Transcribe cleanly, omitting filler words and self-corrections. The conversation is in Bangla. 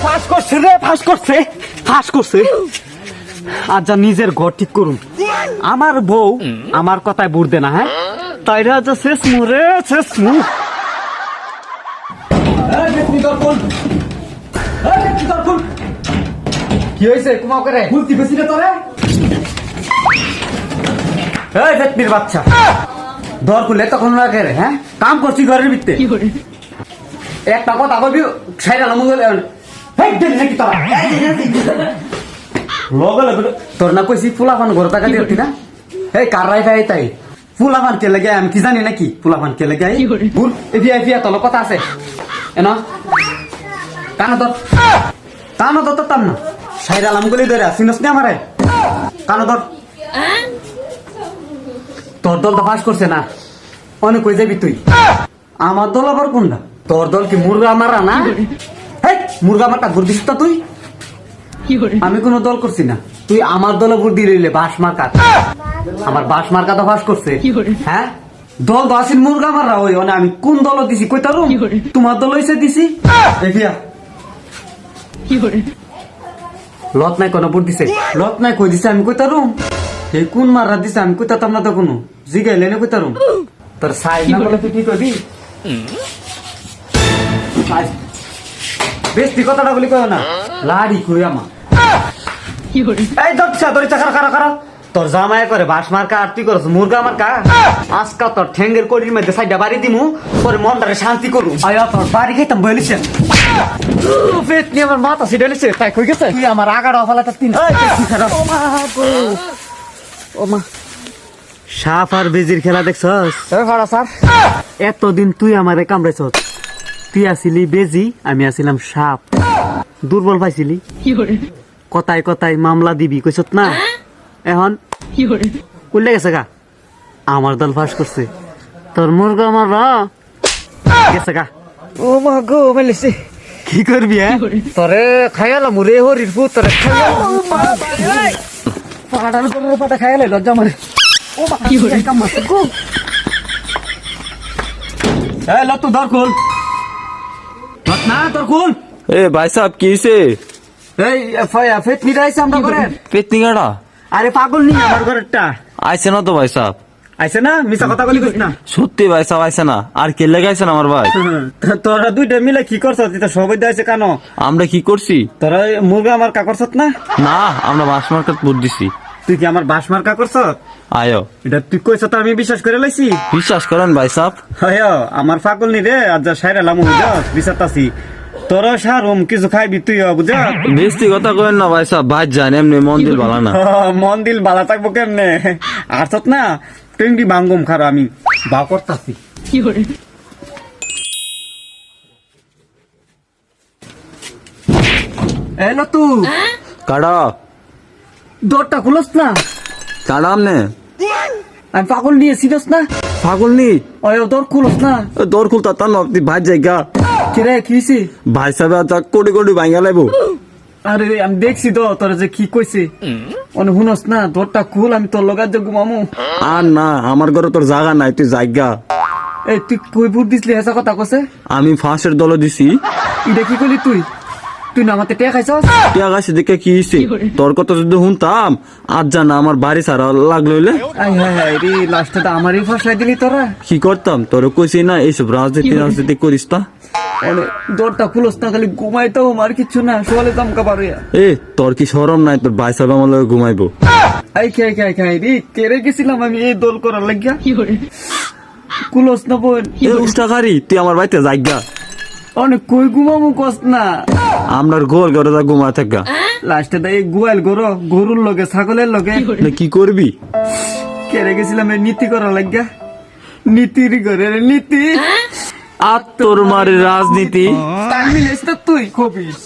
ফাঁস করছে রে, ফাঁস করছে। আর যা নিজের ঘর ঠিক করুন। আমার বউ আমার কথায় বুঝবে না, হ্যাঁ তাইরা যা শেষ মুরে শেষ মু। কি হয়েছে কুমাও করে ভুলতি বেশি রে তোরে? এই ভেতনির বাচ্চা দর খুলে তখন না করে, হ্যাঁ কাম করছি ঘরের ভিতরে। একটা কথা কবি সাইড আলাম নাকি তোরা তোর না কইছি ফুলাফান ঘর টাকা দিয়ে না। এই কারাই ভাই তাই ফুলাফান কে লাগে আমি কি জানি নাকি? ফুলাফান কে লাগে ভুল এফিয়া এফিয়া তোর কথা আছে এন কানো তো তাম না সাইড আলাম গুলি ধরে চিনস না আমারে কানো ধর। তোর দল তো ফাঁস করছে না, অনেক কই যাবি তুই? আমার দল আবার কোনটা? তোর দল কি মুরগা মারা না? মুরগা মারটা ভোট দিস তো তুই? আমি কোন দল করছি না, তুই আমার দলে ভোট দিয়ে রইলে বাস মার্কা। আমার বাস মার্কা তো ফাঁস করছে, হ্যাঁ দল তো আসিল মুরগা মারা। ওই আমি কোন দল দিছি কই তার তোমার দল হইছে দিছি। লত নাই কোন ভোট দিছে, লত নাই কই দিছে আমি কই তারুম। এই কোন মারা দিছে আমি কই তাতাম না তো কোনো জিগাইলে না কই তারুম। তোর সাইজ না বলে তুই কি করবি? বেশি কথাটা বলি কয় না লাড়ি কই আমা। এই দচ্ছা তোর চাকার খারা খারা তোর জামাই করে বাস মার্কা আর তুই করছ মুরগা মার্কা। আজকা তোর ঠ্যাঙ্গের কড়ির মধ্যে সাইডা বাড়ি দিমু, পরে মনটারে শান্তি করু। আয়া তোর বাড়ি খাইতাম বলিস পেট নিয়ে আমার মাথা সিডালিছে তাই কই গেছে তুই আমার আগাড়া ফালাটা তিন। ও মা সাপ আর বেজির খেলা দেখছস? স্যার এতদিন তুই আমারে কামড়াইছস, তুই আসিলি বেজি আমি আসিলাম সাপ। দুর্বল পাইছিলি, কথায় কথায় মামলা দিবি কইছত না। এখন কইলে গেছে গা আমার দল ফাঁস করছে, তোর মুরগা আমার গেছে গা। ও মা গো মেলেছে কি করবি? তোরে খাইয়ালাম রে হরির পুত, তোরে পাটা খাইয়ালে লজ্জা মারে। ও মা কি হরে কাম মারছে গো। এই লতু ধর খুল না তোর খুল। এ ভাই সাহেব কি হইছে? এই ফেতনি রাইছে আমরা করে পেতনি গাড়া। আরে পাগল নি আমার ঘরেরটা আইছে না তো ভাই সাহেব? আইছে না, মিছা কথা বলি কইছ না। সত্যি ভাই সাহেব আইছে না? আর কে লাগাইছে না আমার ভাই? তোরা দুইটা মিলে কি করছ? তুই সবাই দাইছে কেন? আমরা কি করছি? তোরা মুরগা আমার কা করছত না? না আমরা বাস মার্কেট ভোট দিছি। তুই কি আমার বাস মার্কা করছ? আয়ো এটা তুই কইছ তো আমি বিশ্বাস করে লাইছি। বিশ্বাস করেন ভাই সাহেব। আয়ো আমার পাগল নি রে, আজ যা সাইরা লামু বুঝছ বিচারতাছি। তোরা সারুম কিছু খাইবি তুই বুঝছ? বেশি কথা কইেন না ভাই সাহেব, ভাই জান এমনি মন দিল ভালো না। মন দিল বালা থাকবো কেমনে? আরছত না টেঙ্গি বাঙ্গুম খারো আমি বা করতাছি। এলো তু কাড়া দরটা খুলস না। কাড়া আমনে আমি পাগল নিয়ে সিরস না। পাগল নি ওই দর খুলস না। দর খুলতা তার নকদি ভাই জায়গা কিরে কি হইছে? ভাই সাহেব আজ কোটি কোটি ভাঙা লাইবো। আরে আমি দেখছি তো তোর যে কি কইছে অনে শুনস না। দরটা খুল আমি তোর লগার যে ঘুমামু। আর না আমার ঘরে তোর জায়গা নাই, তুই জায়গা। এই তুই কই ভোট দিছলি হেসা কথা কছে? আমি ফাঁসের দল দিছি। এটা কি করলি তুই? তুই না আমাতে টেকা খাইছস? টিয়া গাছে দেখে কি হইছে? তোর কথা যদি শুনতাম আজ জানা আমার বাড়ি ছাড়া লাগলো হইলে আই হাই হাই রে লাস্টে তো আমারই ফাঁসাই দিলি তোরা। কি করতাম? তোর কইছি না এইসব রাজনীতি করিস তা। দরটা খুলস না, খালি ঘুমাইতাও আমার কিছু না। সোয়ালে দামকা পারো। এ তোর কি শরম নাই? তোর ভাই সাহেব আমার লগে ঘুমাইবো। আই খাই খাই খাই রে কেড়ে গেছিলাম আমি এই দল করার লাগিয়া। কুলস না বোন এ উষ্টাখারি তুই আমার বাড়িতে জায়গা। অনেক কই ঘুমামু কস না। আমরার গোল ঘরে যা ঘুমা থাকা। লাস্টে তো এই গোয়াল গরুর লগে ছাগলের লগে কি করবি? কেড়ে গেছিলাম এই নীতি করার লাগিয়া। নীতির ঘরের নীতি আর তোর মারে রাজনীতি তাই মিলেছ না তুই খবিস।